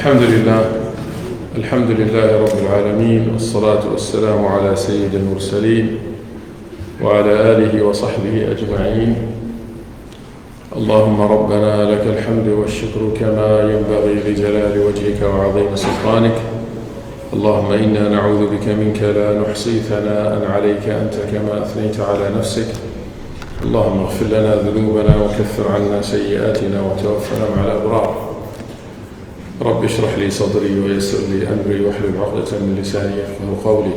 الحمد لله رب العالمين والصلاة والسلام على سيد المرسلين وعلى آله وصحبه أجمعين. اللهم ربنا لك الحمد والشكر كما ينبغي لجلال وجهك وعظيم سلطانك. اللهم إنا نعوذ بك منك لا نحصي ثناء عليك أنت كما أثنيت على نفسك. اللهم اغفر لنا ذنوبنا وكفر عنا سيئاتنا وتوفنا مع الأبرار. رب اشرح لي صدري ويسر لي أمري واحلل عقدة من لساني يفقهوا قولي.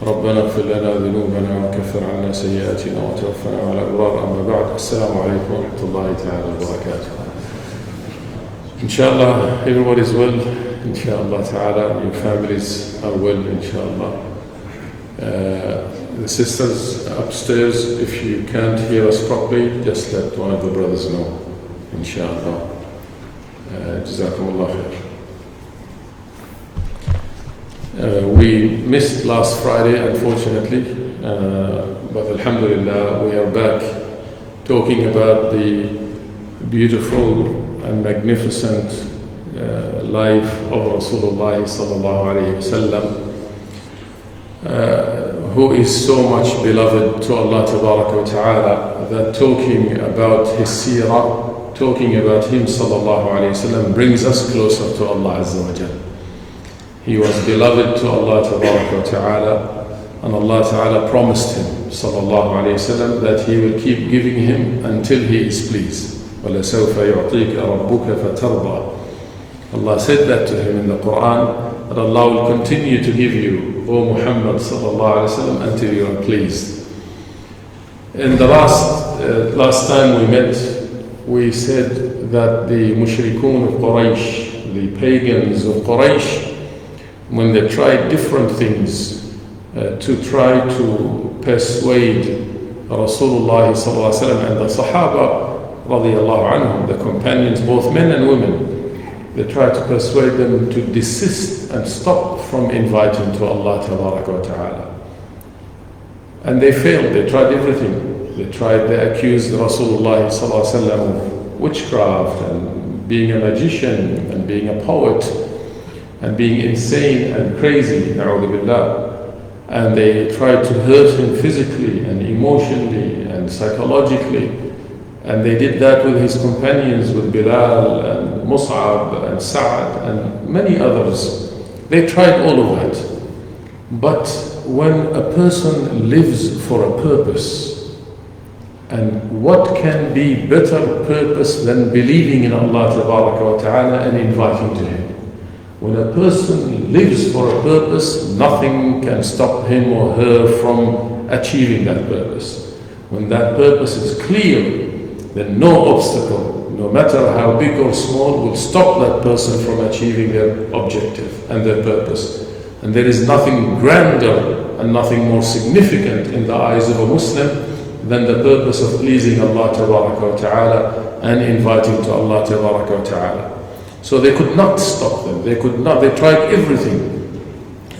ربنا اغفر لنا ذنوبنا وكفر عنا سيئاتنا وتوفنا مع الأبرار. أما بعد، السلام عليكم ورحمة الله تعالى وبركاته. Inshallah, everybody is well. Inshallah ta'ala, your families are well, inshallah. The sisters upstairs, if you can't hear us properly, just let one of the brothers know, inshallah. Jazakumullah khair. We missed last Friday, unfortunately, but alhamdulillah, we are back talking about the beautiful and magnificent life of Rasulullah sallallahu alayhi wasallam, who is so much beloved to Allah tabaraka wa ta'ala that talking about his seerah, talking about him sallallahu alayhi wasallam, brings us closer to Allah azza wa jal. He was beloved to Allah tabaraka wa ta'ala, and Allah ta'ala promised him sallallahu alayhi wasallam that he will keep giving him until he is pleased. وَلَسَوْفَ يُعْطِيكَ رَبُّكَ فَتَرْضَى. Allah said that to him in the Quran, that Allah will continue to give you, O Muhammad sallallahu alayhi wasallam, until you are pleased. In the last time we met, we said that the mushrikun of Quraysh, the pagans of Quraysh, when they tried different things to try to persuade Rasulullah sallallahu alaihi wasallam and the Sahaba radiyallahu anhum, the companions, both men and women, they tried to persuade them to desist and stop from inviting to Allah tabaraka wa ta'ala. And they failed. They tried everything. They accused Rasulullah sallallahu alaihi wasallam of witchcraft and being a magician and being a poet and being insane and crazy, na'udhu billah. And they tried to hurt him physically and emotionally and psychologically. And they did that with his companions, with Bilal and Mus'ab and Sa'ad and many others. They tried all of that. But when a person lives for a purpose, and what can be better purpose than believing in Allah Tabaraka wa Ta'ala and inviting to Him? When a person lives for a purpose, nothing can stop him or her from achieving that purpose. When that purpose is clear, then no obstacle, no matter how big or small, will stop that person from achieving their objective and their purpose. And there is nothing grander and nothing more significant in the eyes of a Muslim than the purpose of pleasing Allah Tabaraka wa Ta'ala and inviting to Allah Tabaraka wa Ta'ala. So they could not stop them. They tried everything.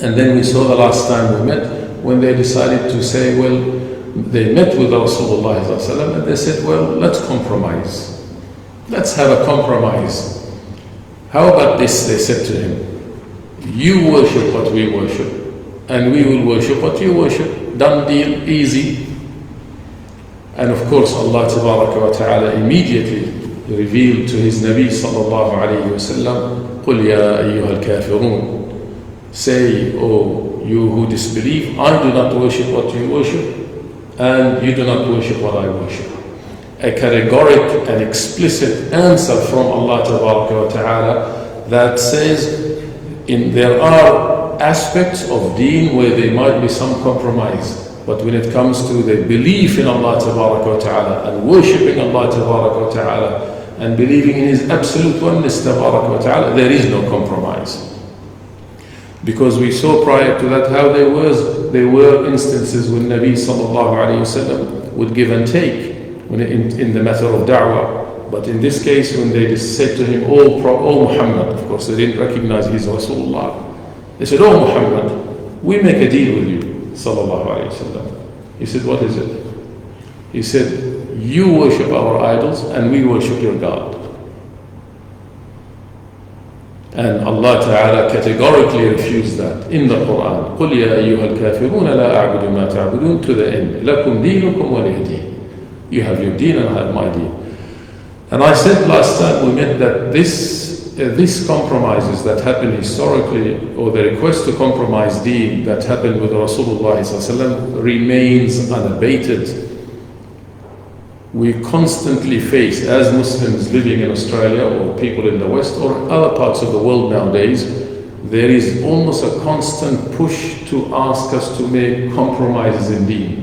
And then we saw the last time we met, when they decided to say, well, they met with Rasulullah and they said, well, let's compromise. Let's have a compromise. How about this? They said to him, you worship what we worship, and we will worship what you worship. Done deal, easy. And of course, Allah Tabaraka wa Ta'ala immediately revealed to his Nabi sallallahu alayhi wa sallam, قُلْ يَا أَيُّهَا الْكَافِرُونَ. Say, oh, you who disbelieve, I do not worship what you worship, and you do not worship what I worship. A categoric and explicit answer from Allah Tabaraka wa Ta'ala that says there are aspects of deen where there might be some compromise. But when it comes to the belief in Allah Tabaraka wa Ta'ala and worshipping Allah Tabaraka wa Ta'ala and believing in His absolute oneness Tabaraka wa Ta'ala, there is no compromise. Because we saw prior to that how there were instances when Nabi sallallahu alayhi wasallam would give and take in the matter of da'wah. But in this case, when they said to him, oh Muhammad, of course they didn't recognize he's Rasulullah. They said, oh Muhammad, we make a deal with you, sallallahu alayhi wasallam. He said, what is it? He said, you worship our idols and we worship your God. And Allah Ta'ala categorically refused that in the Quran. قُلْ يَا أَيُّهَا الْكَافِرُونَ لَا أَعْبُدُ مَا تَعْبُدُونَ, to the end. لَكُمْ دِينُكُمْ وَلِيَ دِينِ. You have your deen and I have my deen. And I said last time we met that these compromises that happened historically, or the request to compromise deen that happened with Rasulullah ﷺ, remains unabated. We constantly face, as Muslims living in Australia or people in the West or other parts of the world nowadays, there is almost a constant push to ask us to make compromises in deen.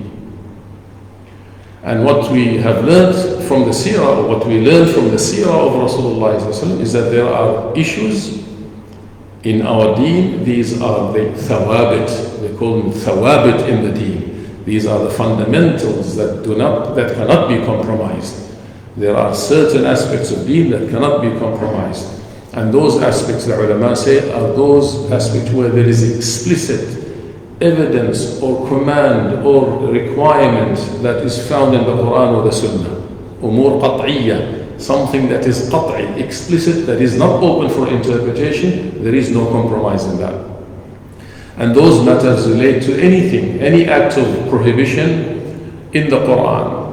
And what we have learned from the Seera, or what we learned from the Seera of Rasulullah is that there are issues in our deen. These are the thawabit, we call them thawabit in the deen. These are the fundamentals that cannot be compromised. There are certain aspects of deen that cannot be compromised. And those aspects, the ulama say, are those aspects where there is explicit evidence or command or requirement that is found in the Quran or the Sunnah. Umur qat'iyya, something that is qat'i, explicit, that is not open for interpretation. There is no compromise in that. And those matters relate to anything, any act of prohibition in the Quran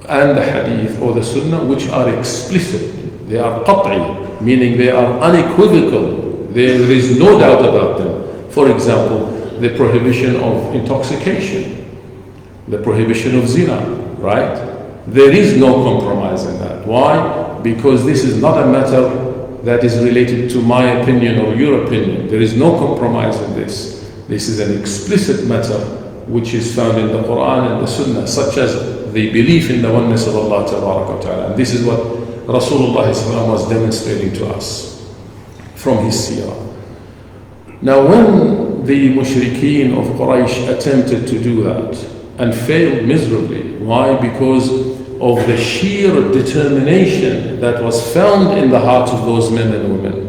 and the Hadith or the Sunnah which are explicit. They are qat'i, meaning they are unequivocal. There is no doubt about them. For example, the prohibition of intoxication, the prohibition of zina, right? There is no compromise in that. Why? Because this is not a matter that is related to my opinion or your opinion. There is no compromise in this. This is an explicit matter which is found in the Quran and the Sunnah, such as the belief in the oneness of Allah Ta'ala. And this is what Rasulullah was demonstrating to us from his seerah. Now when the mushrikeen of Quraysh attempted to do that and failed miserably, why? Because of the sheer determination that was found in the hearts of those men and women,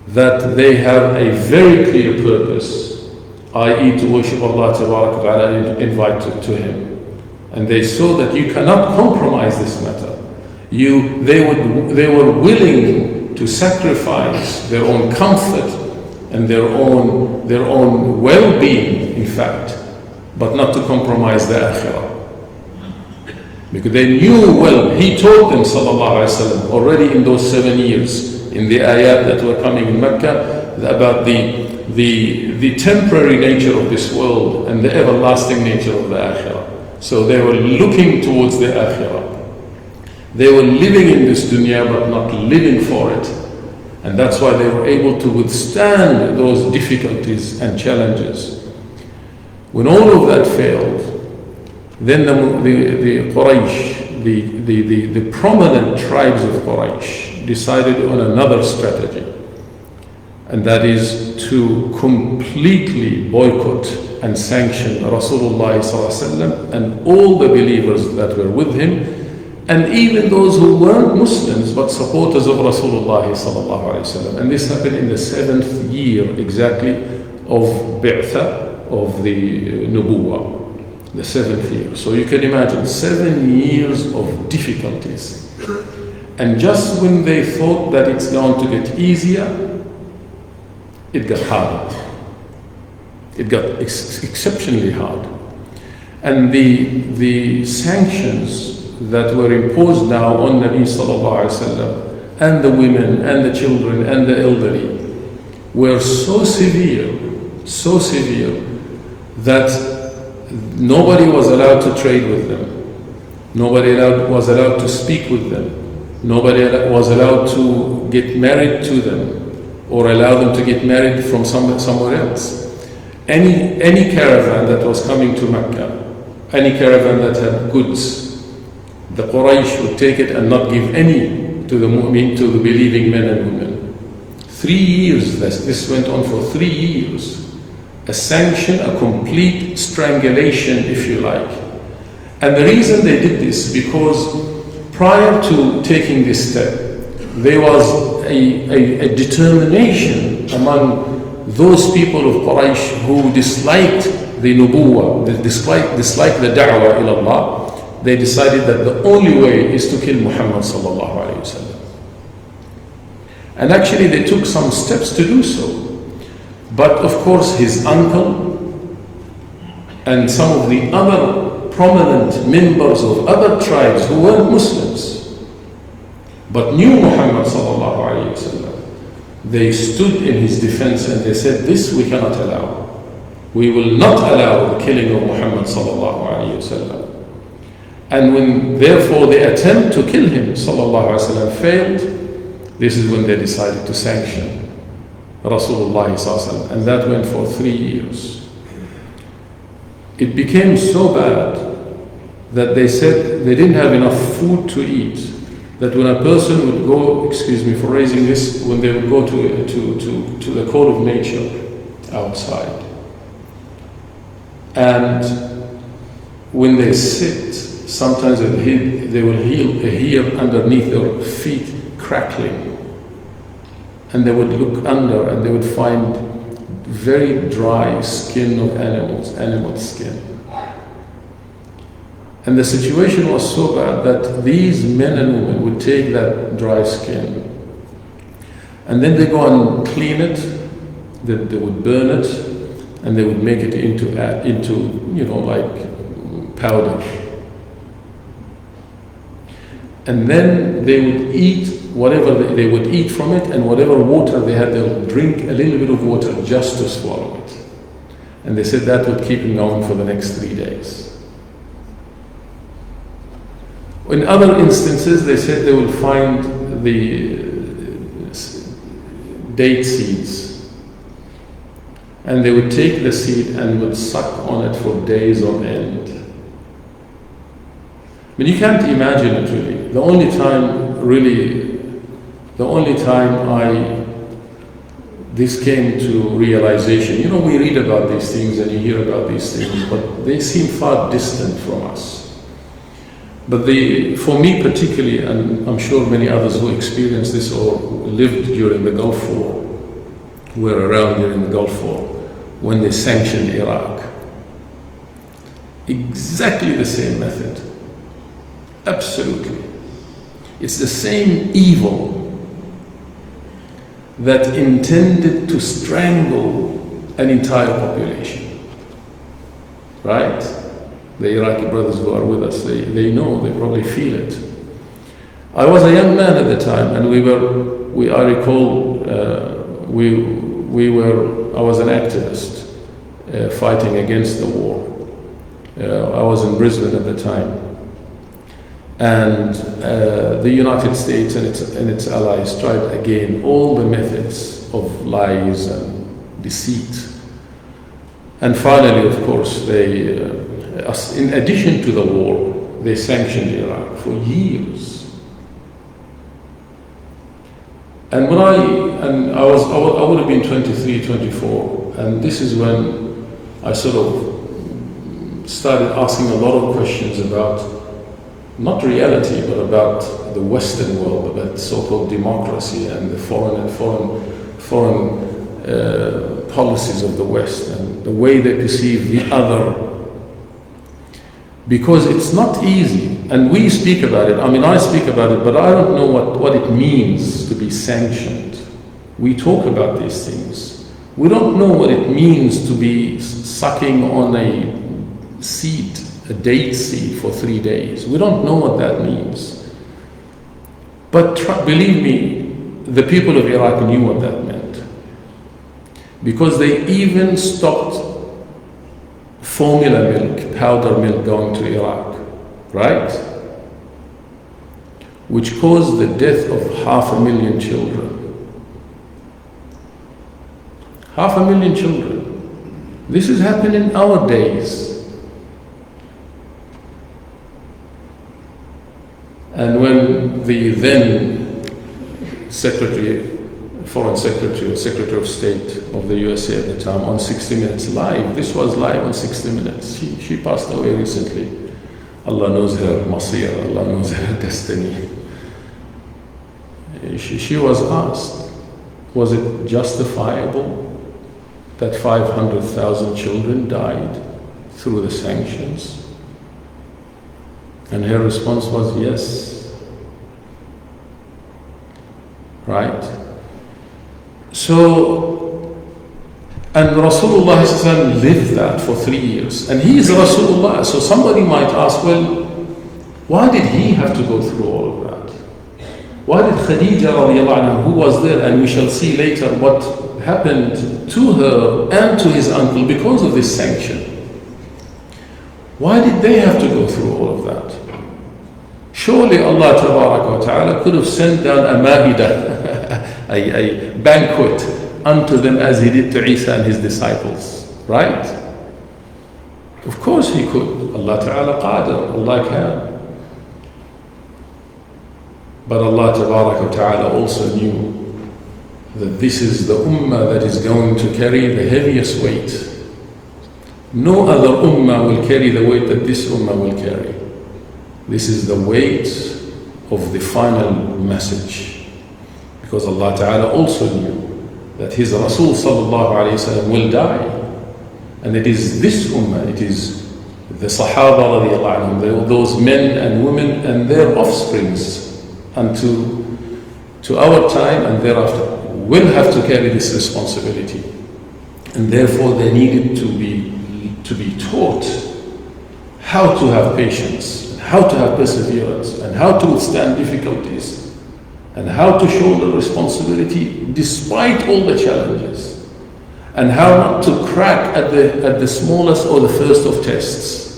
that they have a very clear purpose, i.e. to worship Allah Ta'ala and invite to Him. And they saw that you cannot compromise this matter. They were willing to sacrifice their own comfort and their own well-being, in fact, but not to compromise the akhirah. Because they knew well, he told them sallallahu alaihi wasallam already in those 7 years, in the ayat that were coming in Mecca, about the temporary nature of this world and the everlasting nature of the akhirah. So they were looking towards the akhirah. They were living in this dunya but not living for it. And that's why they were able to withstand those difficulties and challenges. When all of that failed, then the Quraysh, the prominent tribes of Quraysh decided on another strategy. And that is to completely boycott and sanction Rasulullah ﷺ and all the believers that were with him, and even those who weren't Muslims but supporters of Rasulullah ﷺ. And this happened in the 7th year exactly of Bi'tha, of the Nubuwah. The 7th year. So you can imagine 7 years of difficulties. And just when they thought that it's going to get easier, it got harder. It got exceptionally hard. And the sanctions that were imposed now on Nabi sallallahu alaihi wasallam and the women and the children and the elderly were so severe that nobody was allowed to trade with them. Nobody was allowed to speak with them. Nobody was allowed to get married to them or allow them to get married from somewhere else. Any caravan that was coming to Mecca, any caravan that had goods, the Quraysh would take it and not give any to the mu'min, to the believing men and women. 3 years, this went on for 3 years. A sanction, a complete strangulation, if you like. And the reason they did this, because prior to taking this step, there was a determination among those people of Quraysh who disliked the nubuwah, they disliked the da'wah ila Allah. They decided that the only way is to kill Muhammad sallallahu alayhi wa sallam. And actually they took some steps to do so. But of course his uncle and some of the other prominent members of other tribes who weren't Muslims but knew Muhammad sallallahu alayhi wasallam, they stood in his defense and they said, this we cannot allow. We will not allow the killing of Muhammad sallallahu alayhi wasallam. And when therefore the attempt to kill him sallallahu alayhi wasallam failed, this is when they decided to sanction Rasulullah sallallahu alayhi wasallam, and that went for 3 years. It became so bad that they said they didn't have enough food to eat, that when a person would go, excuse me for raising this, when they would go to the call of nature outside, and when they sit, sometimes they will hear underneath their feet crackling, and they would look under and they would find very dry skin of animal skin. And the situation was so bad that these men and women would take that dry skin and then they go and clean it, they would burn it, and they would make it into like powder. And then they would eat whatever they would eat from it, and whatever water they had, they would drink a little bit of water just to swallow it. And they said that would keep them going for the next 3 days. In other instances, they said they would find the date seeds, and they would take the seed and would suck on it for days on end. But you can't imagine it really. The only time this came to realization, we read about these things and you hear about these things, but they seem far distant from us. But for me particularly, and I'm sure many others who experienced this or lived during the Gulf War, were around during the Gulf War, when they sanctioned Iraq. Exactly the same method. Absolutely. It's the same evil that intended to strangle an entire population. Right? The Iraqi brothers who are with us, they know, they probably feel it. I was a young man at the time, and I was an activist fighting against the war. I was in Brisbane at the time. And the United States and its allies tried again all the methods of lies and deceit. And finally, of course, in addition to the war, they sanctioned Iraq for years. And I would have been 23, 24, and this is when I sort of started asking a lot of questions about not reality, but about the Western world, about so-called democracy and the foreign policies of the West and the way they perceive the other. Because it's not easy, and we speak about it. I speak about it, but I don't know what it means to be sanctioned. We talk about these things. We don't know what it means to be sucking on a seed, a date seed for 3 days. We don't know what that means. But believe me, the people of Iraq knew what that meant. Because they even stopped formula milk, powder milk going to Iraq, right? Which caused the death of 500,000 children. 500,000 children. This has happened in our days. And when the then Foreign Secretary or Secretary of State of the USA at the time on 60 Minutes live, this was live on 60 Minutes. She passed away recently. Allah knows her masir, Allah knows her destiny. She was asked, was it justifiable that 500,000 children died through the sanctions? And her response was yes. Right? So, and Rasulullah lived that for 3 years. And he is Rasulullah. So somebody might ask, well, why did he have to go through all of that? Why did Khadija radiallahu anha, who was there, and we shall see later what happened to her and to his uncle because of this sanction. Why did they have to go through all of that? Surely Allah Ta'ala could have sent down a ma'idah, a banquet unto them as he did to Isa and his disciples, right? Of course he could. Allah Ta'ala qadir, Allah can. But Allah Ta'ala also knew that this is the ummah that is going to carry the heaviest weight. No other ummah will carry the weight that this ummah will carry. This is the weight of the final message. Because Allah Ta'ala also knew that His Rasul Sallallahu Alaihi Wasallam will die. And it is this ummah, it is the Sahaba radiallahu anhum, those men and women and their offsprings unto our time and thereafter will have to carry this responsibility. And therefore they needed to be taught how to have patience, and how to have perseverance, and how to withstand difficulties, and how to shoulder responsibility despite all the challenges, and how not to crack at the smallest or the first of tests.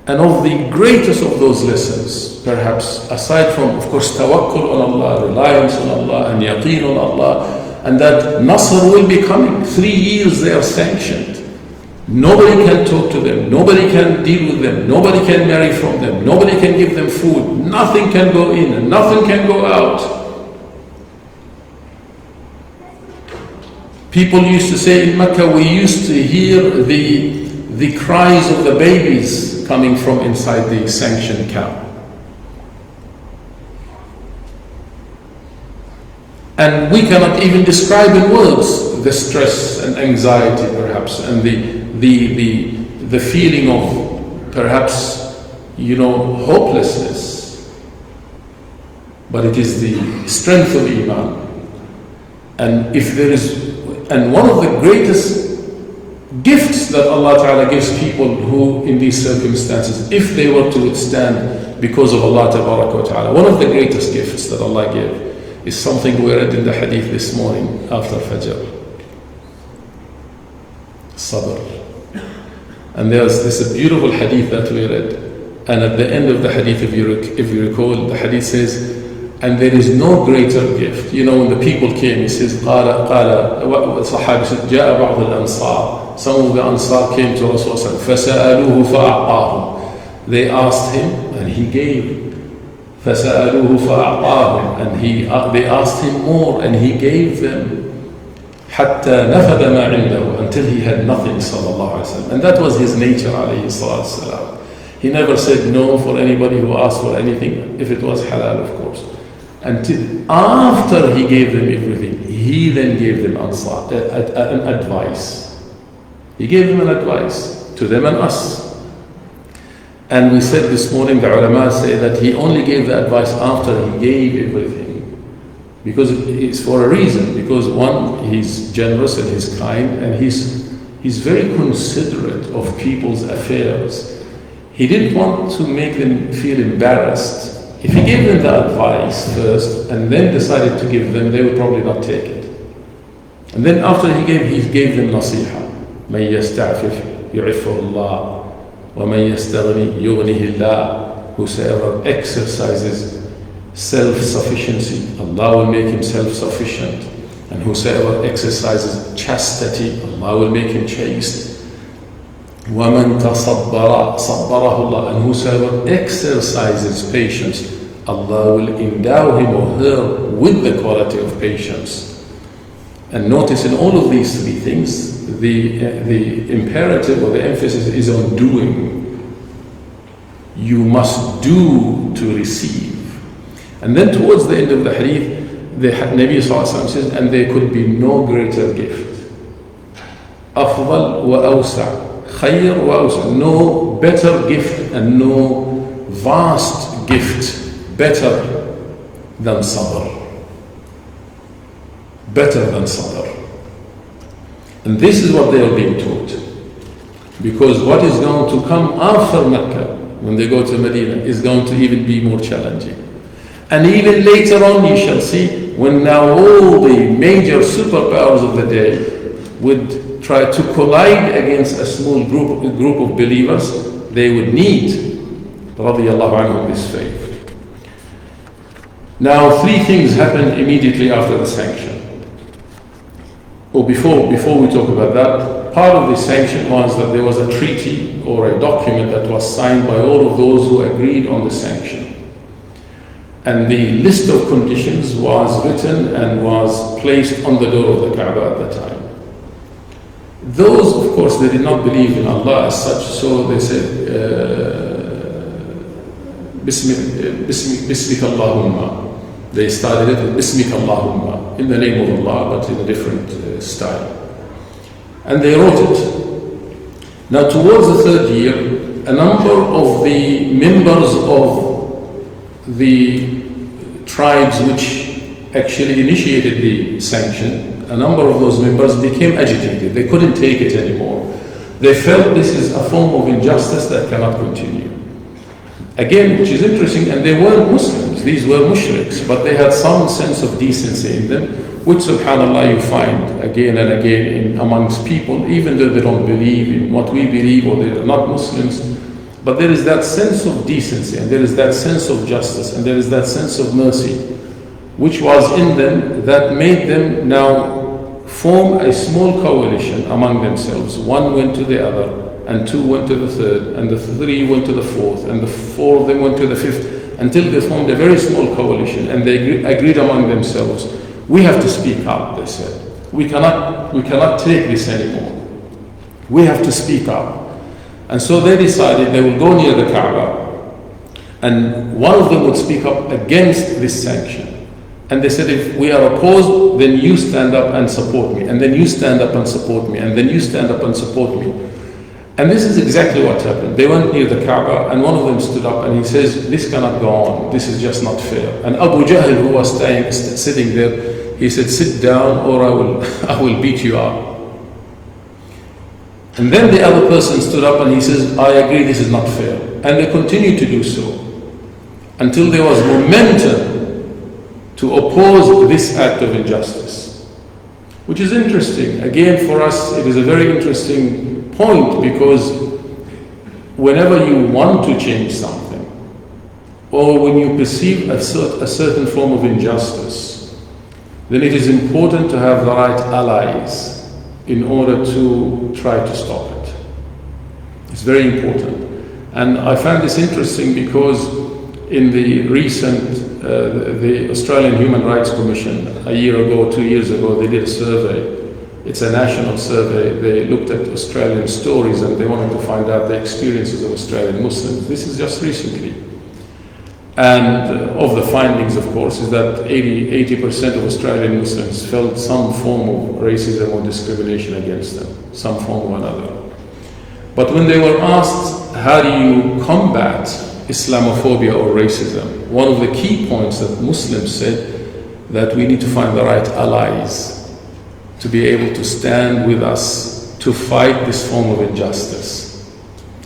And of the greatest of those lessons, perhaps, aside from, of course, tawakkul on Allah, reliance on Allah, and yaqeen on Allah, and that Nasr will be coming. 3 years they are sanctioned. Nobody can talk to them, nobody can deal with them, nobody can marry from them, nobody can give them food, nothing can go in and nothing can go out. People used to say in Mecca, we used to hear the cries of the babies coming from inside the sanctioned camp. And we cannot even describe in words the stress and anxiety perhaps, and the feeling of perhaps, hopelessness. But it is the strength of imaan. And one of the greatest gifts that Allah Ta'ala gives people who in these circumstances, if they were to withstand because of Allah Ta'ala, one of the greatest gifts that Allah gave is something we read in the hadith this morning after Fajr. Sabr. And there's this beautiful hadith that we read, and at the end of the hadith, if you recall, the hadith says, and there is no greater gift. When the people came, he says, Sahabi said, جاء بعض الأنصار. Some of the Ansar came to Rasulullah, فسألوه فأعطاهم. They asked him, and he gave. فسألوه فأعطاهم, and they asked him more, and he gave them. حتى نفد ما عنده, until he had nothing, sallallahu alaihi wasallam. And that was his nature, alayhi salatu wasalam. He never said no for anybody who asked for anything, if it was halal, of course. Until after he gave them everything, he then gave them an advice. He gave them an advice to them and us. And we said this morning, the ulama say that he only gave the advice after he gave everything. Because it's for a reason. Because one, he's generous and he's kind, and he's very considerate of people's affairs. He didn't want to make them feel embarrassed. If he gave them the advice first and then decided to give them, they would probably not take it. And then after he gave them nasiha. مَنْ يَسْتَعْفِفْ يُعِفُّهُ اللَّهُ وَمَنْ يَسْتَغْنِي يُغْنِهِ اللَّهُ. Whosoever exercises self-sufficiency, Allah will make him self-sufficient. And whosoever exercises chastity, Allah will make him chaste. وَمَنْ تَصَبَّرَ صَبَّرَهُ اللَّهُ. And whosoever exercises patience, Allah will endow him or her with the quality of patience. And notice in all of these three things, the imperative or the emphasis is on doing. You must do to receive. And then towards the end of the hadith, the Nabi says, and there could be no greater gift. أفضل وأوسع. خير وأوسع. No better gift and no vast gift better than sabr. better than Sadr. And this is what they are being taught. Because what is going to come after Mecca, when they go to Medina, is going to even be more challenging. And even later on, you shall see, when now all the major superpowers of the day would try to collide against a small group of believers, they would need, radiyallahu anhum, this faith. Now, three things happened immediately after the sanction. Or before we talk about that, part of the sanction was that there was a treaty or a document that was signed by all of those who agreed on the sanction. And the list of conditions was written and was placed on the door of the Kaaba at the time. Those, of course, they did not believe in Allah as such, so they said, Bismika Allahumma. They started it with Bismika Allahumma, in the name of Allah, but in a different style. And they wrote it. Now, towards the third year, a number of the members of the tribes which actually initiated the sanction, a number of those members became agitated. They couldn't take it anymore. They felt this is a form of injustice that cannot continue. Again, which is interesting, and they weren't Muslims, these were mushriks, but they had some sense of decency in them, which subhanAllah you find again and again amongst people, even though they don't believe in what we believe or they're not Muslims, but there is that sense of decency, and there is that sense of justice, and there is that sense of mercy, which was in them that made them now form a small coalition among themselves. One went to the other, and two went to the third, and the three went to the fourth, and the four of them went to the fifth, until they formed a very small coalition, and they agreed among themselves. We have to speak up, they said. We cannot take this anymore. We have to speak up. And so they decided they will go near the Kaaba, and one of them would speak up against this sanction. And they said, if we are opposed, then you stand up and support me, and then you stand up and support me, and then you stand up and support me. And this is exactly what happened. They went near the Kaaba, and one of them stood up and he says, this cannot go on, this is just not fair. And Abu Jahl, who was sitting there, he said, sit down or I will beat you up. And then the other person stood up and he says, I agree, this is not fair. And they continued to do so until there was momentum to oppose this act of injustice. Which is interesting. Again, for us, it is a very interesting point, because whenever you want to change something, or when you perceive a certain form of injustice, then it is important to have the right allies in order to try to stop it. It's very important. And I found this interesting because in the recent, the Australian Human Rights Commission, a year ago, 2 years ago, they did a survey. It's a national survey. They looked at Australian stories and they wanted to find out the experiences of Australian Muslims. This is just recently. And of the findings, of course, is that 80% of Australian Muslims felt some form of racism or discrimination against them, some form or another. But when they were asked, how do you combat Islamophobia or racism, one of the key points that Muslims said that we need to find the right allies to be able to stand with us to fight this form of injustice.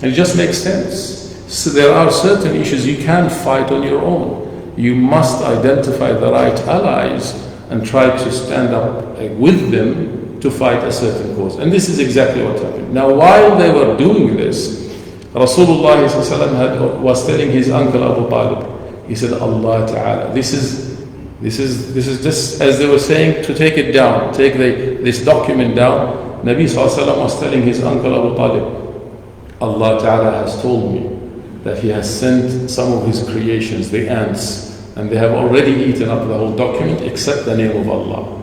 And it just makes sense. So there are certain issues you can't fight on your own. You must identify the right allies and try to stand up with them to fight a certain cause. And this is exactly what happened. Now, while they were doing this, Rasulullah was telling his uncle Abu Talib, he said, Allah Ta'ala, this is just as they were saying to take it down, take this document down. Nabi SAW was telling his uncle Abu Talib, Allah Ta'ala has told me that He has sent some of His creations, the ants, and they have already eaten up the whole document except the name of Allah.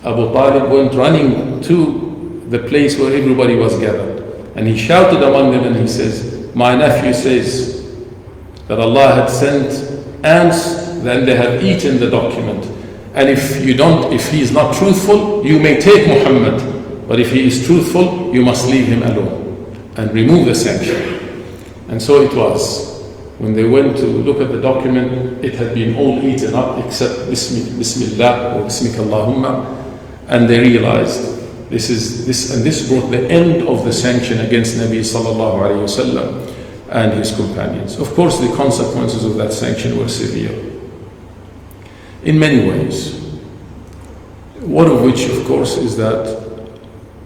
Abu Talib went running to the place where everybody was gathered, and he shouted among them and he says, my nephew says that Allah had sent ants, then they have eaten the document. And if he is not truthful, you may take Muhammad. But if he is truthful, you must leave him alone and remove the sanction. And so it was. When they went to look at the document, it had been all eaten up except Bismillah or Bismika Allahumma. And they realized this brought the end of the sanction against Nabi sallallahu alayhi wasallam and his companions. Of course, the consequences of that sanction were severe in many ways. One of which, of course, is that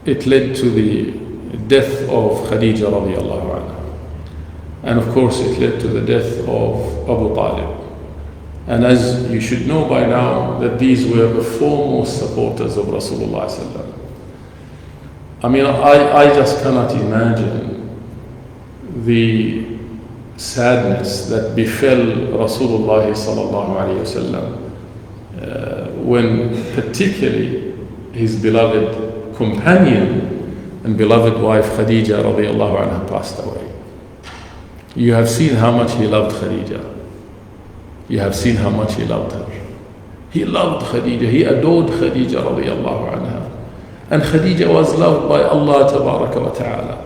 it led to the death of Khadija radiallahu anha. And of course, it led to the death of Abu Talib. And as you should know by now, that these were the foremost supporters of Rasulullah sallallahu alaihi wasallam. I mean, I just cannot imagine the sadness that befell Rasulullah sallallahu alaihi wasallam when particularly his beloved companion and beloved wife Khadija radiallahu anha passed away. You have seen how much he loved Khadija. You have seen how much he loved her. He loved Khadija. He adored Khadija radiallahu anha. And Khadija was loved by Allah tabaraka wa ta'ala.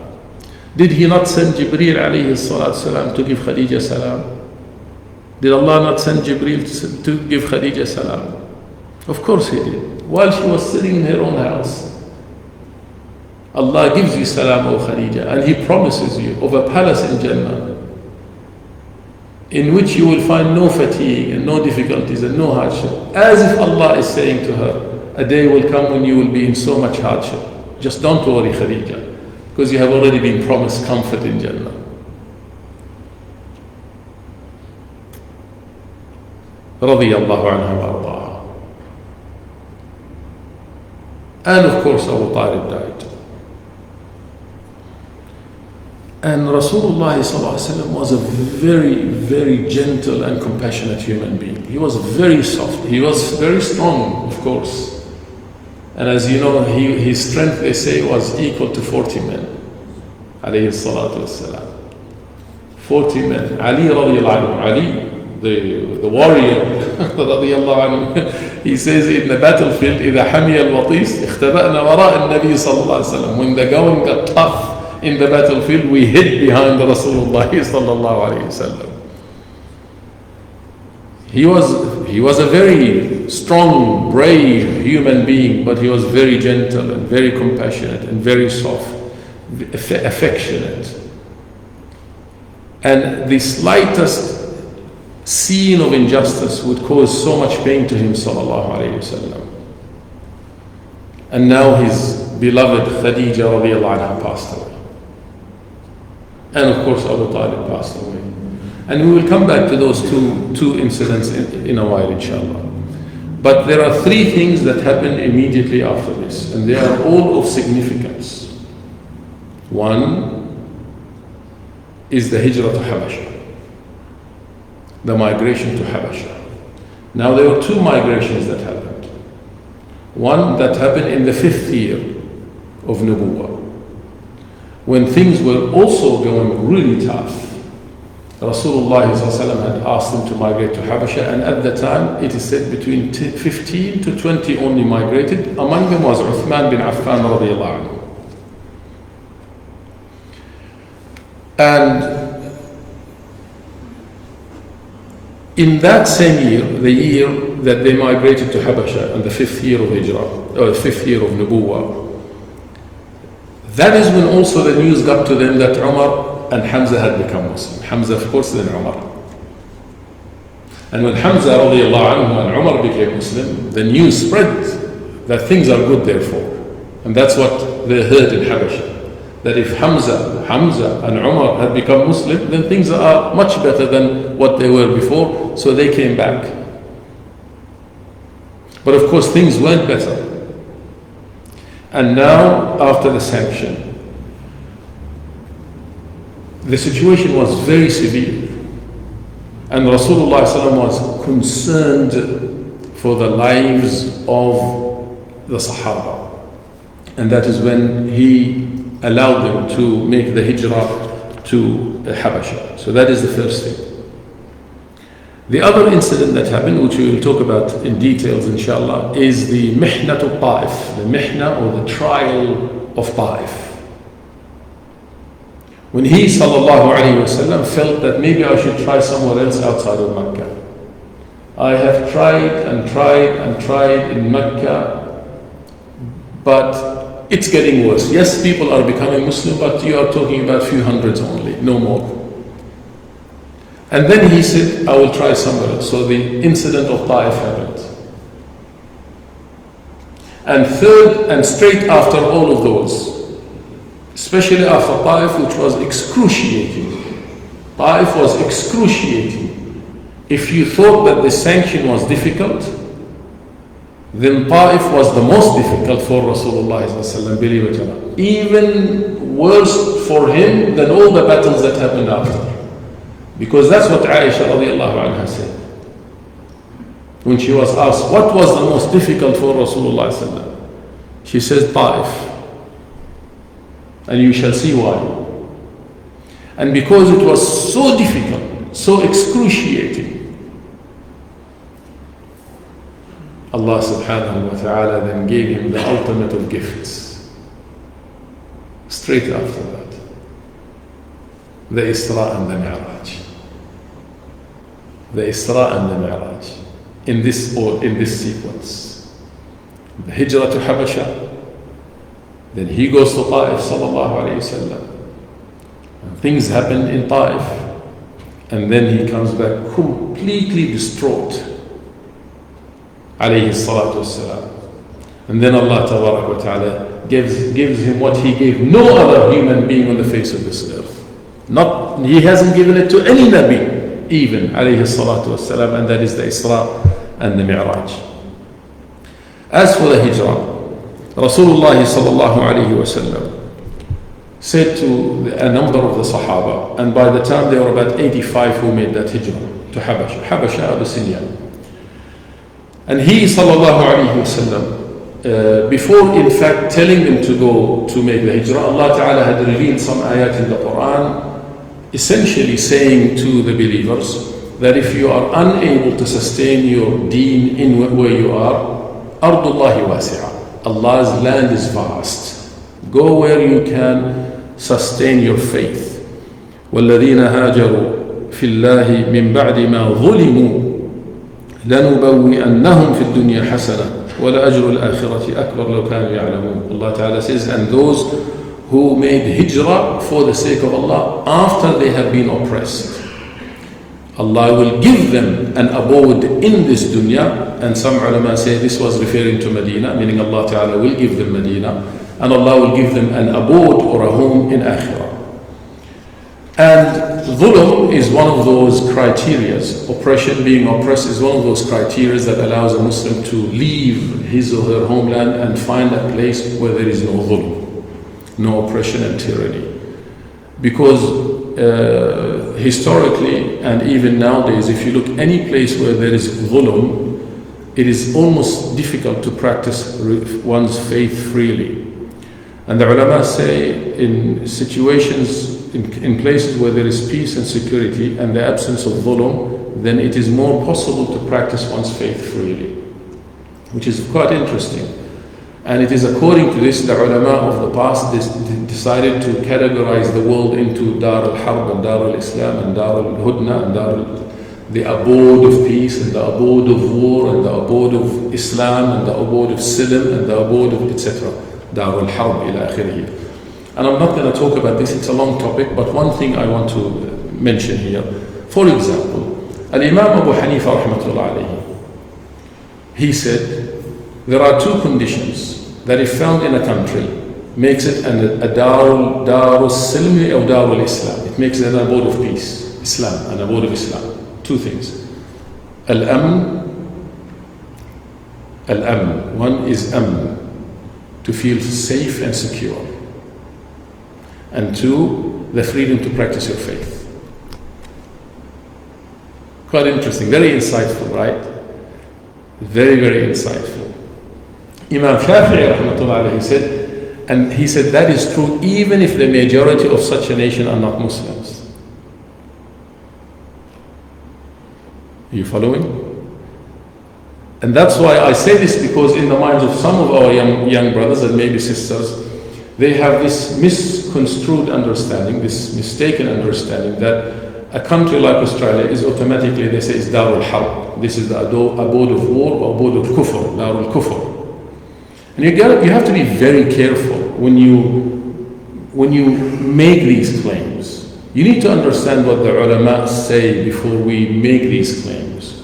Did he not send Jibreel alayhi salatu salam to give Khadija salam? Did Allah not send Jibreel to give Khadija salam? Of course he did. While she was sitting in her own house. Allah gives you salam, O Khadija, and He promises you of a palace in Jannah in which you will find no fatigue and no difficulties and no hardship. As if Allah is saying to her, a day will come when you will be in so much hardship. Just don't worry, Khadija, because you have already been promised comfort in Jannah. Radiyallahu anha wa ardaha. And of course Abu Talib died. And Rasulullah was a very, very gentle and compassionate human being. He was very soft. He was very strong, of course. And as you know, his strength, they say, was equal to 40 men. Alayhi salatu wassalam. 40 men. Ali radiallahu anhu, Ali, the warrior, radiallahu anhu, he says in the battlefield, إِذَا حَمِيَ الْوَطِيسِ اخْتَبَأْنَا وَرَاءَ النَّبِيِّ صلى الله عليه وسلم. When the going got tough in the battlefield, we hid behind Rasulullah sallallahu alayhi wasallam. He was a very strong, brave human being, but he was very gentle and very compassionate and very soft, affectionate. And the slightest scene of injustice would cause so much pain to him sallallahu alayhi wasallam. And now his beloved Khadija radiallahu anha passed away. And of course Abu Talib passed away. And we will come back to those two incidents in a while, inshallah. But there are three things that happened immediately after this, and they are all of significance. One is the hijrah to Habasha, the migration to Habasha. Now there were two migrations that happened. One that happened in the 5th year of Nubuwwah, when things were also going really tough. Rasulullah had asked them to migrate to Habasha, and at the time it is said between 15 to 20 only migrated. Among them was Uthman bin Affan radiallahu anhu. And in that same year, the year that they migrated to Habasha, and the 5th year of Hijrah, or the 5th year of Nubuwwah, that is when also the news got to them that Umar and Hamza had become Muslim. Hamza, of course, then Umar. And when Hamza radiallahu anhu and Umar became Muslim, the news spread that things are good therefore. And that's what they heard in Habasha. That if Hamza and Umar had become Muslim, then things are much better than what they were before. So they came back. But of course, things weren't better. And now, after the sanction, the situation was very severe. And Rasulullah was concerned for the lives of the Sahaba. And that is when he allowed them to make the hijrah to Habasha. So that is the first thing. The other incident that happened, which we will talk about in details inshallah, is the Mihna to Ta'if, the Mihna or the trial of Ta'if. When he sallallahu alayhi wasallam felt that maybe I should try somewhere else outside of Mecca. I have tried and tried and tried in Mecca But it's getting worse. Yes, people are becoming Muslim, but you are talking about a few hundreds only, no more. And then he said, I will try somewhere else. So the incident of Ta'if happened. And third, and straight after all of those, especially after Ta'if, which was excruciating. Ta'if was excruciating. If you thought that the sanction was difficult, then Ta'if was the most difficult for Rasulullah, believe it or not. Even worse for him than all the battles that happened after. Because that's what Aisha radiallahu anha said. When she was asked, what was the most difficult for Rasulullah, she says, Ta'if. And you shall see why. And because it was so difficult, so excruciating, Allah subhanahu wa ta'ala then gave him the ultimate of gifts. Straight after that, the Isra and the Mi'raj. The Isra and the Mi'raj. In this sequence. The Hijrah to Habasha. Then he goes to Ta'if sallallahu alayhi wa sallam. Things happen in Ta'if. And then he comes back completely distraught. Alayhi salatu wassalam. And then Allah tabarak wa ta'ala gives him what he gave no other human being on the face of this earth. He hasn't given it to any Nabi, even alayhi salatu wassalam, and that is the Isra and the Mi'raj. As for the Hijrah, Rasulullah sallallahu alayhi wa sallam said to a number of the Sahaba, and by the time they were about 85 who made that Hijrah to Habasha, Abyssinia. And he sallallahu alayhi wa sallam, before in fact telling them to go to make the Hijrah, Allah Ta'ala had revealed some ayat in the Quran, essentially saying to the believers that if you are unable to sustain your deen in where you are, Ardullahi wasi'a. Allah's land is vast. Go where you can sustain your faith. وَالَّذِينَ هَاجَرُوا فِي اللَّهِ مِنْ بَعْدِ مَا ظُلِمُوا لَنُبَوِّئَنَّهُمْ فِي الدُّنْيَا حَسَنَةً وَلَأَجْرُ الْآخِرَةِ أَكْبَرُ لَوْ كَانُوا يَعْلَمُونَ. Allah Ta'ala says, and those who made hijrah for the sake of Allah after they have been oppressed, Allah will give them an abode in this dunya. And some ulama say this was referring to Medina, meaning Allah Ta'ala will give them Medina, and Allah will give them an abode or a home in Akhirah. And dhulm is one of those criterias. Oppression, being oppressed, is one of those criterias that allows a Muslim to leave his or her homeland and find a place where there is no dhulm, no oppression and tyranny. Because historically and even nowadays, if you look any place where there is dhulm, it is almost difficult to practice one's faith freely. And the ulama say in situations, in places where there is peace and security and the absence of dhulm, then it is more possible to practice one's faith freely, which is quite interesting. And it is according to this, the ulama of the past decided to categorize the world into Dar al-Harb and Dar al-Islam and Dar al-Hudna and the abode of peace and the abode of war and the abode of Islam and the abode of Silm and the abode of etc. Dar al-Harb ila akhirih. And I'm not going to talk about this, it's a long topic, but one thing I want to mention here. For example, Al-Imam Abu Hanifa rahmatullah alayhi, he said, there are two conditions that if found in a country makes it a Darul Silmi or Darul Islam. It makes it an abode of peace, Islam, an abode of Islam. Two things. Al-Amn. One is Amn, to feel safe and secure. And two, the freedom to practice your faith. Quite interesting, very insightful, right? Very, very insightful. Imam Shafi'i rahmatullah alayhi said, and he said that is true even if the majority of such a nation are not Muslims. Are you following? And that's why I say this, because in the minds of some of our young brothers and maybe sisters, they have this misconstrued understanding, this mistaken understanding that a country like Australia is automatically, they say, is Darul Harb. This is the abode of war or abode of kufr, Darul Kufr. And you have to be very careful when you make these claims. You need to understand what the ulama say before we make these claims.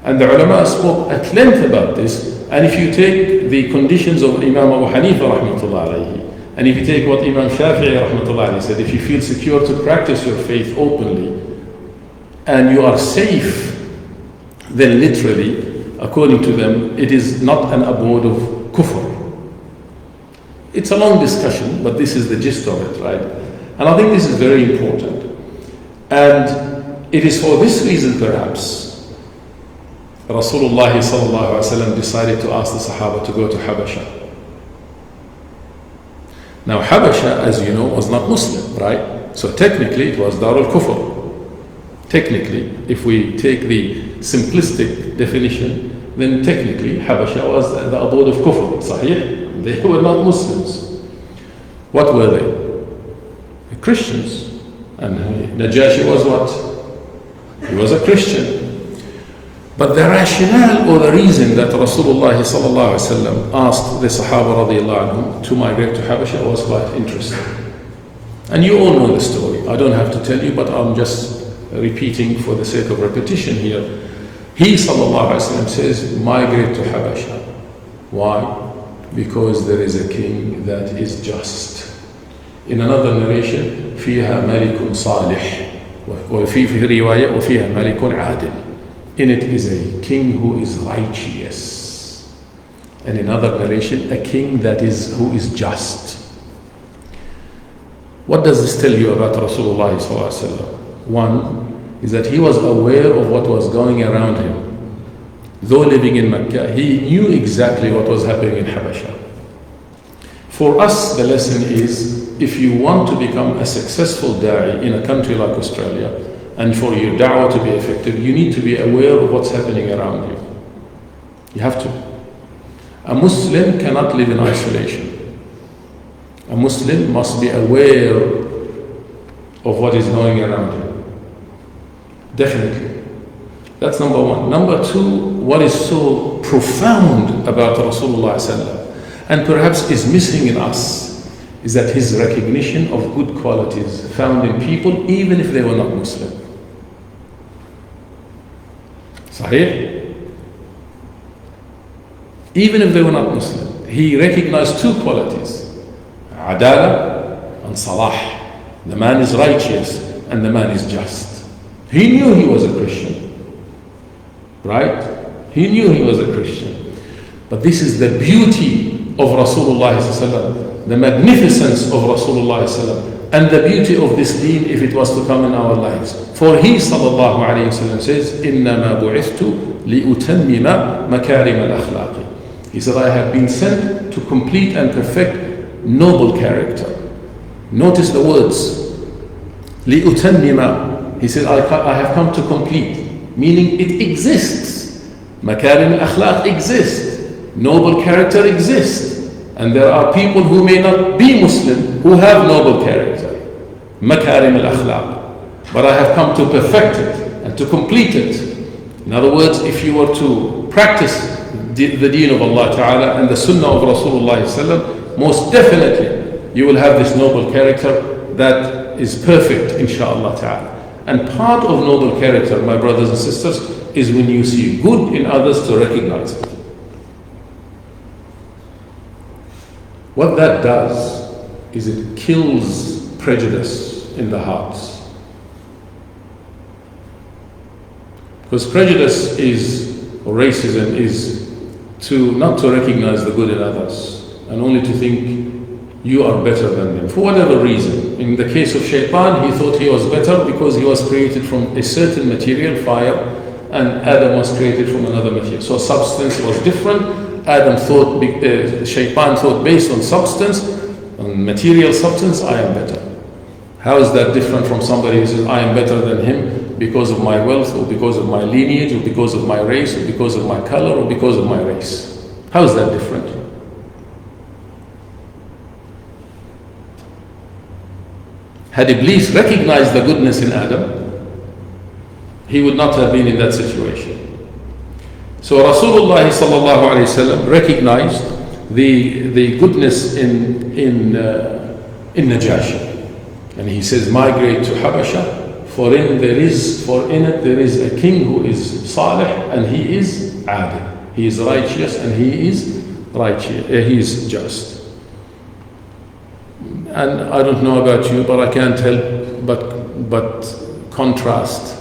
And the ulama spoke at length about this. And if you take the conditions of Imam Abu Hanifa rahmatullah alayhi, and if you take what Imam Shafi'i rahmatullah alayhi said, if you feel secure to practice your faith openly, and you are safe, then literally, according to them, it is not an abode of kufr. It's a long discussion, but this is the gist of it, right? And I think this is very important. And it is for this reason, perhaps, Rasulullah sallallahu alaihi wasallam decided to ask the Sahaba to go to Habasha. Now, Habasha, as you know, was not Muslim, right? So technically, it was Darul Kufr. Technically, if we take the simplistic definition, then technically Habasha was the abode of Kufr. Sahih? They were not Muslims. What were they? Christians. And Najashi was what? He was a Christian. But the rationale or the reason that Rasulullah sallallahu alaihi wasallam asked the Sahaba radiallahu anhum to migrate to Habasha was quite interesting. And you all know the story. I don't have to tell you, but I'm just repeating for the sake of repetition here. He sallallahu alaihi wasallam says, migrate to Habasha. Why? Because there is a king that is just. In another narration, فيها ملك صالح وفي رواية وفيها ملك عادل. In it is a king who is righteous. And in another narration, a king who is just. What does this tell you about Rasulullah sallallahu alaihi wasallam? One is that he was aware of what was going around him. Though living in Mecca, he knew exactly what was happening in Habasha. For us, the lesson is, if you want to become a successful da'i in a country like Australia, and for your da'wah to be effective, you need to be aware of what's happening around you. You have to. A Muslim cannot live in isolation. A Muslim must be aware of what is going around him. Definitely. That's number one. Number two, what is so profound about Rasulullah sallallahu, and perhaps is missing in us, is that his recognition of good qualities found in people, even if they were not Muslim. Sahih? Even if they were not Muslim, he recognized two qualities: Adala and Salah. The man is righteous and the man is just. He knew he was a Christian. Right? He knew he was a Christian. But this is the beauty of Rasulullah sallallahu, the magnificence of Rasulullah sallallahu, and the beauty of this deen if it was to come in our lives. For he sallallahu alayhi wasallam says, إِنَّمَا بُعِثْتُ لِأُتَمِّمَ مَكَارِمَ الْأَخْلَاقِ. He said, I have been sent to complete and perfect noble character. Notice the words. لِأُتَمِّمَ. He said, I have come to complete. Meaning it exists. Makarim al-akhlaq exists. Noble character exists. And there are people who may not be Muslim who have noble character. Makarim al-akhlaq. But I have come to perfect it and to complete it. In other words, if you were to practice the deen of Allah Ta'ala and the sunnah of Rasulullah sallallahu, most definitely you will have this noble character that is perfect, inshaAllah Ta'ala. And part of noble character, my brothers and sisters, is when you see good in others to recognize it. What that does is it kills prejudice in the hearts. Because prejudice or racism is not to recognize the good in others and only to think you are better than them, for whatever reason. In the case of Shaitan, he thought he was better because he was created from a certain material, fire, and Adam was created from another material. So substance was different. Shaitan thought based on substance, on material substance, I am better. How is that different from somebody who says, I am better than him because of my wealth, or because of my lineage, or because of my race, or because of my color, or because of my race? How is that different? Had Iblis recognized the goodness in Adam, he would not have been in that situation. So Rasulullah sallallahu alayhi wa sallam recognized the goodness in Najashi. And he says, migrate to Habasha, for in it there is a king who is salih and he is adil. He is righteous and he is righteous. He is just. And I don't know about you, but I can't help but contrast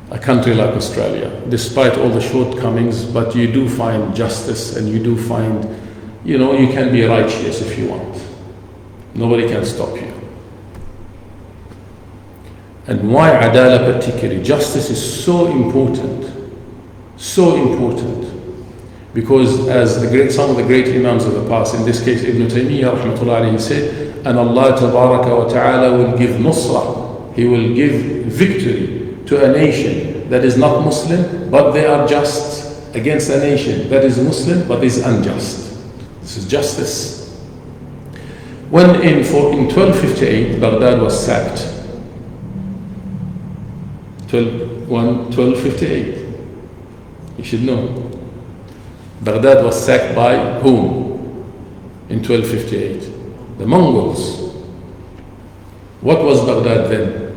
a country like Australia, despite all the shortcomings, but you do find justice and you do find, you can be righteous if you want. Nobody can stop you. And why Adala particularly? Justice is so important. So important. Because as some of the great Imams of the past, in this case Ibn Taymiyyah rahmatullahi alayhi, said, and Allah tabaraka wa ta'ala will give nusrah, He will give victory to a nation that is not Muslim, but they are just, against a nation that is Muslim, but is unjust. This is justice. When in 1258, Baghdad was sacked. 1258. You should know. Baghdad was sacked by whom in 1258? The Mongols. What was Baghdad then?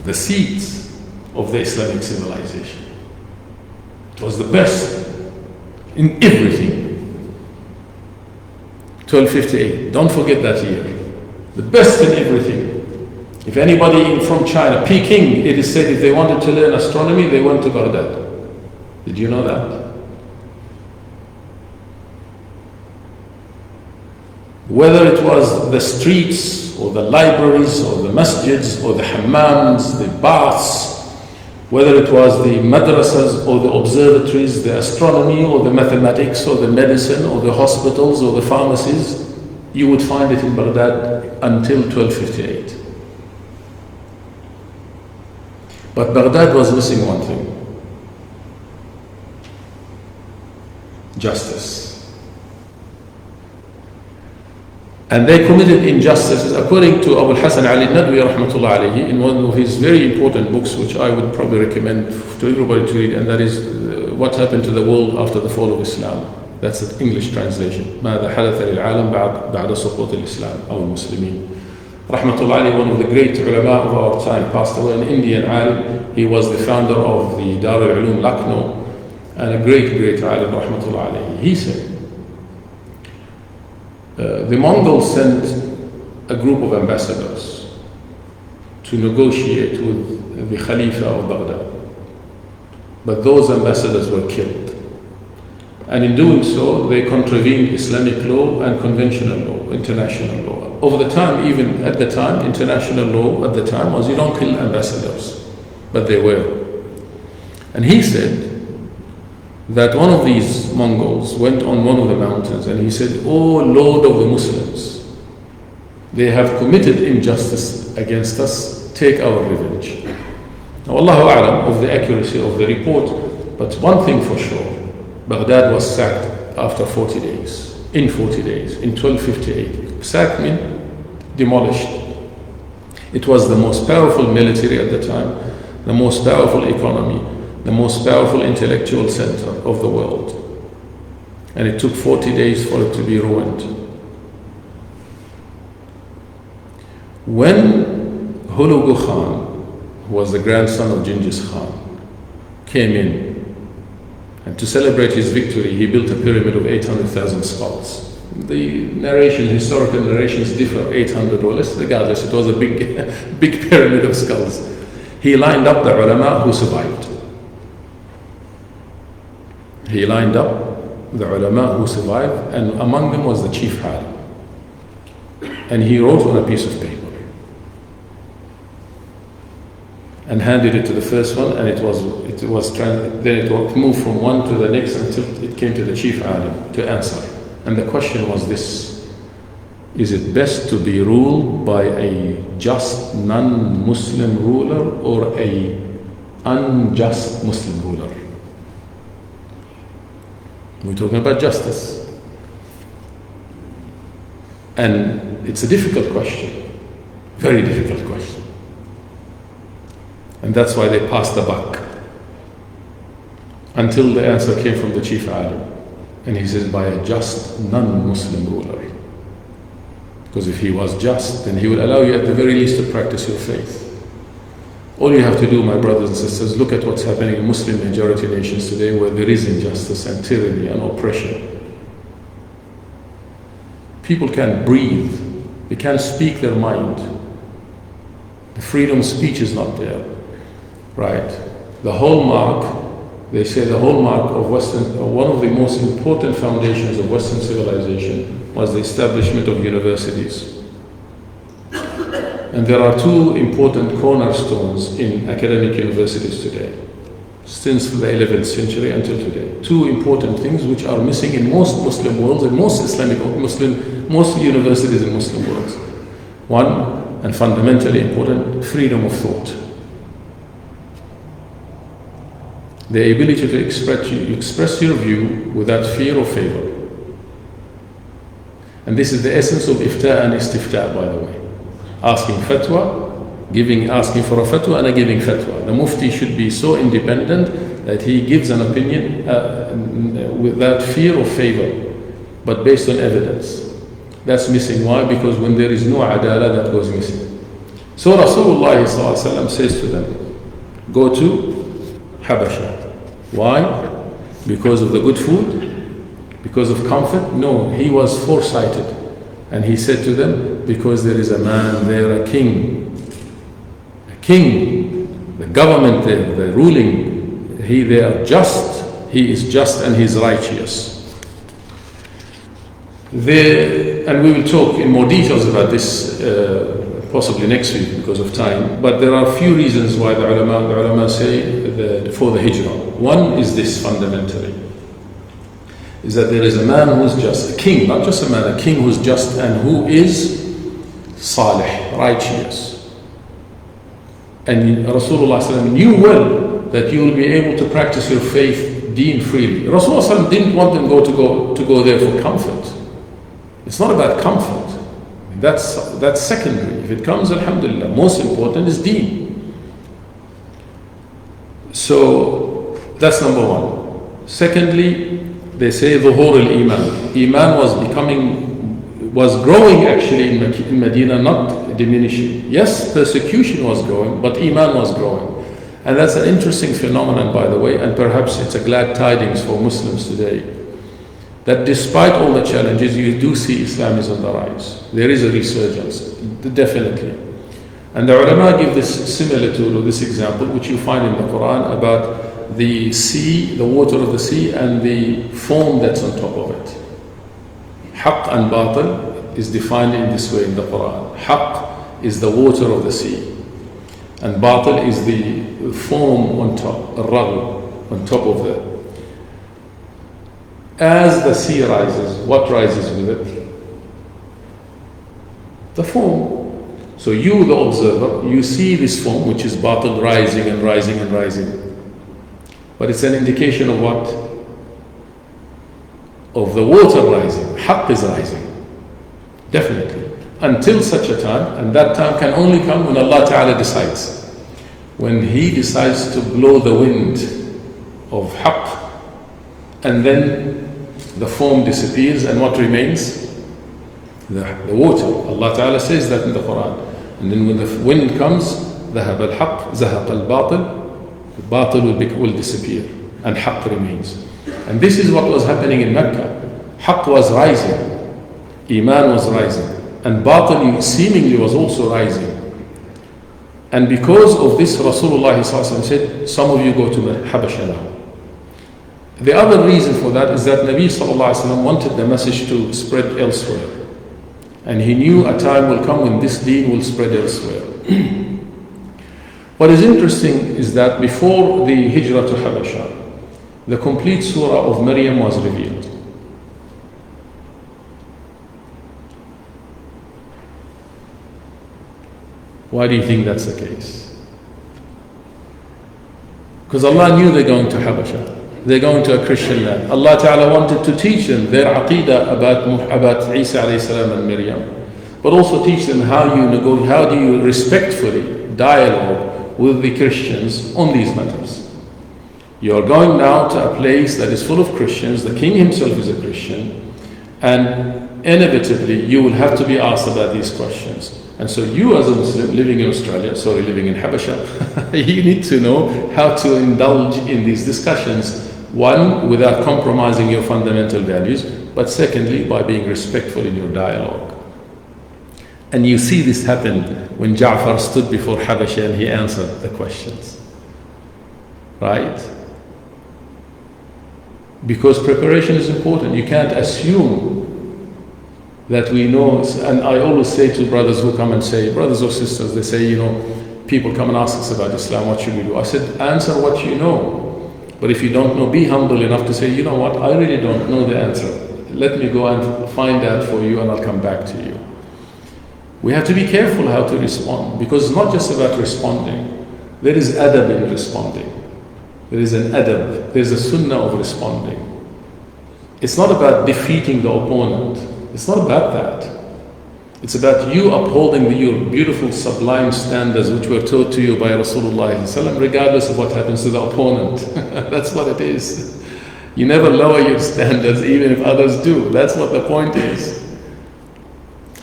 The seat of the Islamic civilization. It was the best in everything. 1258. Don't forget that year. The best in everything. If anybody from China, Peking, it is said if they wanted to learn astronomy, they went to Baghdad. Did you know that? Whether it was the streets or the libraries or the masjids or the hammams, the baths, whether it was the madrasas or the observatories, the astronomy or the mathematics or the medicine or the hospitals or the pharmacies, you would find it in Baghdad until 1258. But Baghdad was missing one thing: justice. And they committed injustices, according to Abu al-Hasan Ali Nadwi rahmatullah alayhi, in one of his very important books, which I would probably recommend to everybody to read, and that is What Happened to the World After the Fall of Islam. That's the English translation. ماذا حدث للعالم بعد سقوط الإسلام أو المسلمين. Rahmatullah alayhi, one of the great ulama of our time, passed away, an Indian alim. He was the founder of the Dar al-Ulum Lucknow, and a great alim, rahmatullah alayhi. He said, the Mongols sent a group of ambassadors to negotiate with the Khalifa of Baghdad. But those ambassadors were killed. And in doing so, they contravened Islamic law and conventional law, international law. Over the time, even at the time, international law at the time was you don't kill ambassadors. But they were. And he said that one of these Mongols went on one of the mountains and he said, "Oh Lord of the Muslims, they have committed injustice against us, take our revenge." Now Allahu A'lam of the accuracy of the report, but one thing for sure, Baghdad was sacked after 40 days, in 40 days, in 1258. Sacked means demolished. It was the most powerful military at the time, the most powerful economy, the most powerful intellectual center of the world. And it took 40 days for it to be ruined. When Hulagu Khan, who was the grandson of Genghis Khan, came in, and to celebrate his victory, he built a pyramid of 800,000 skulls. The narration, historical narrations differ, 800 or less, regardless, it was a big pyramid of skulls. He lined up the ulama who survived. He lined up the ulama who survived, and among them was the chief alim. And he wrote on a piece of paper and handed it to the first one, and then it moved from one to the next until it came to the chief alim to answer. And the question was this: is it best to be ruled by a just non-Muslim ruler or a unjust Muslim ruler? We're talking about justice. And it's a difficult question, very difficult question. And that's why they passed the buck until the answer came from the chief alim. And he says, by a just non-Muslim ruler. Because if he was just, then he will allow you at the very least to practice your faith. All you have to do, my brothers and sisters, look at what's happening in Muslim majority nations today, where there is injustice and tyranny and oppression. People can't breathe. They can't speak their mind. The freedom of speech is not there. Right? The hallmark, they say the hallmark of Western, one of the most important foundations of Western civilization was the establishment of universities. And there are two important cornerstones in academic universities today, since the 11th century until today. Two important things which are missing in most Muslim worlds and most Islamic, most universities in Muslim worlds. One, and fundamentally important, freedom of thought. The ability to express your view without fear or favor. And this is the essence of ifta and istifta, by the way. Asking fatwa, asking for a fatwa and giving fatwa. The mufti should be so independent that he gives an opinion without fear or favor, but based on evidence. That's missing. Why? Because when there is no adala, that goes missing. So Rasulullah ﷺ says to them, go to Habasha. Why? Because of the good food? Because of comfort? No, he was foresighted. And he said to them, because there is a man there, a king, the government there, the ruling, he is just and he is righteous. And we will talk in more details about this possibly next week because of time, but there are a few reasons why the ulama say for the hijrah. One is this fundamentally, is that there is a man who is just, a king, not just a man, a king who is just and who is salih, righteous. And Rasulullah ﷺ knew well that you will be able to practice your faith, deen freely. Rasulullah ﷺ didn't want them to go there for comfort. It's not about comfort. That's secondary. If it comes, alhamdulillah. Most important is deen. So that's number one. Secondly, they say dhuhur al-iman. Iman was growing actually in Medina, not diminishing. Yes, persecution was growing, but iman was growing. And that's an interesting phenomenon, by the way, and perhaps it's a glad tidings for Muslims today, that despite all the challenges, you do see Islam is on the rise. There is a resurgence, definitely. And the ulama give this similitude or this example, which you find in the Quran, about the sea, the water of the sea, and the foam that's on top of it. Haqq and batil is defined in this way in the Quran. Haqq is the water of the sea, and batil is the foam on top, al-raghl, on top of the. As the sea rises, what rises with it? The foam. So you, the observer, you see this foam, which is batil, rising and rising and rising. But it's an indication of what? Of the water rising. Haqq is rising. Definitely. Until such a time, and that time can only come when Allah Ta'ala decides. When He decides to blow the wind of haqq, and then the foam disappears, and what remains? The water. Allah Ta'ala says that in the Quran. And then when the wind comes, ذهب الحق زهق الباطل, the batil will disappear, and haqq remains. And this is what was happening in Mecca. Haqq was rising, iman was rising, and batil seemingly was also rising. And because of this, Rasulullah said, some of you go to Habasha now. The other reason for that is that Nabi ﷺ wanted the message to spread elsewhere. And he knew a time will come when this deen will spread elsewhere. What is interesting is that before the hijrah to Habasha, the complete surah of Maryam was revealed. Why do you think that's the case? Because Allah knew they're going to Habasha. They're going to a Christian land. Allah Ta'ala wanted to teach them their aqidah about Isa alayhi salam and Maryam, but also teach them how do you respectfully dialogue with the Christians on these matters. You are going now to a place that is full of Christians. The king himself is a Christian. And inevitably, you will have to be asked about these questions. And so you as a Muslim living in Australia, living in Habasha, you need to know how to indulge in these discussions. One, without compromising your fundamental values, but secondly, by being respectful in your dialogue. And you see this happen when Ja'far stood before Habasha and he answered the questions. Right? Because preparation is important. You can't assume that we know. And I always say to brothers who come and say, brothers or sisters, they say, people come and ask us about Islam, what should we do? I said, answer what you know. But if you don't know, be humble enough to say, you know what, I really don't know the answer. Let me go and find out for you and I'll come back to you. We have to be careful how to respond, because it's not just about responding. There is adab in responding. There is an adab. There's a sunnah of responding. It's not about defeating the opponent. It's not about that. It's about you upholding your beautiful, sublime standards which were taught to you by Rasulullah, regardless of what happens to the opponent. That's what it is. You never lower your standards even if others do. That's what the point is.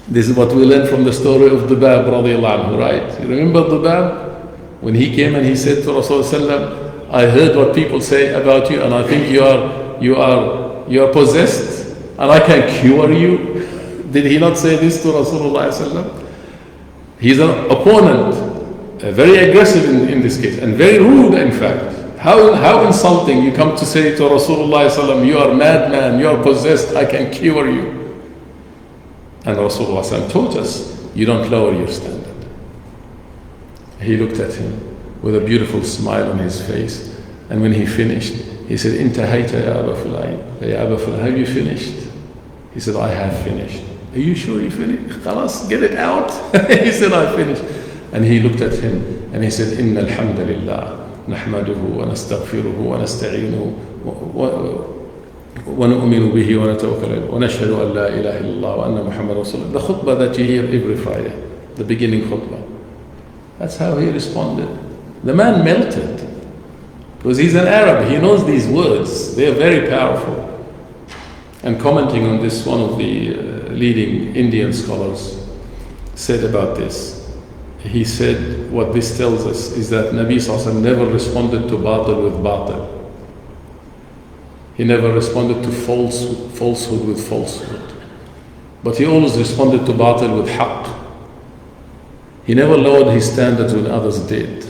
This is what we learn from the story of Dubab radiallahu anhu, right? You remember Dubab? When he came and he said to Rasulullah, I heard what people say about you and I think you are possessed and I can cure you. Did he not say this to Rasulullah? He's an opponent, very aggressive in this case, and very rude in fact. How insulting you come to say to Rasulullah, you are madman, you are possessed, I can cure you. And Rasulullah taught us, you don't lower your standard. He looked at him with a beautiful smile on his face, and when he finished, he said, Intahayta ya Aba Fulan. Ya Aba Fulan, have you finished? He said, I have finished. Are you sure you finished? Khalas, get it out. He said, I finished. And he looked at him and he said, Inna alhamdulillah, nahmaduhu wa nastaghfiruhu wa nasta'inuhu wa nu'minu bihi wa natawakkalu wa nashhadu an la ilaha illallah wa anna Muhammad Rasulullah. The khutbah that you hear every Friday, the beginning khutbah. That's how he responded. The man melted. Because he's an Arab, he knows these words. They are very powerful. And commenting on this, one of the leading Indian scholars said about this. He said, what this tells us is that Nabi SAW never responded to batil with batil. He never responded to falsehood with falsehood. But he always responded to batil with haqq. He never lowered his standards when others did.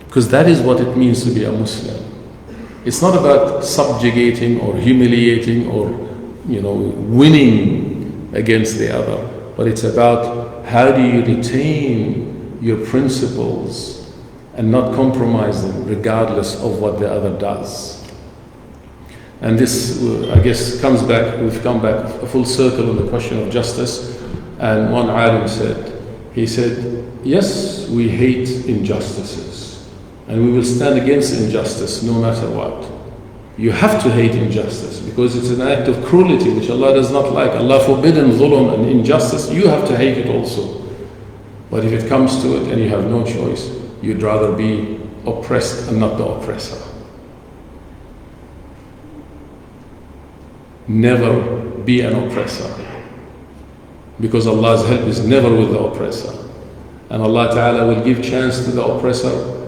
Because that is what it means to be a Muslim. It's not about subjugating or humiliating or winning against the other, but it's about how do you retain your principles and not compromise them regardless of what the other does. And this, I guess, we've come back a full circle on the question of justice. And one alim said, yes, we hate injustices and we will stand against injustice no matter what. You have to hate injustice because it's an act of cruelty which Allah does not like. Allah forbidden zulm and injustice. You have to hate it also. But if it comes to it and you have no choice, you'd rather be oppressed and not the oppressor. Never be an oppressor, because Allah's help is never with the oppressor. And Allah Ta'ala will give chance to the oppressor,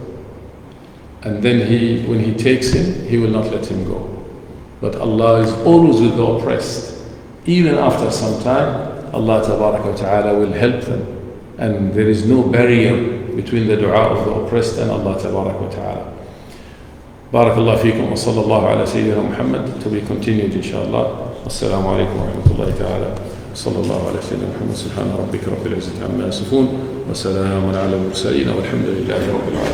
and then when he takes him, He will not let him go. But Allah is always with the oppressed. Even after some time, Allah Ta'ala will help them. And there is no barrier between the dua of the oppressed and Allah Ta'ala. Barakallahu feekum wa sallallahu ala Sayyidina Muhammad. To be continued inshallah. Assalamu alaikum wa rahmatullahi ta'ala. Sallallahu ala Sayyidina Muhammad. Subhana rabbika rabbil izzati amma yasifun. Wa salamun ala al-mursaleen. Walhamdulillahi rabbil alamin.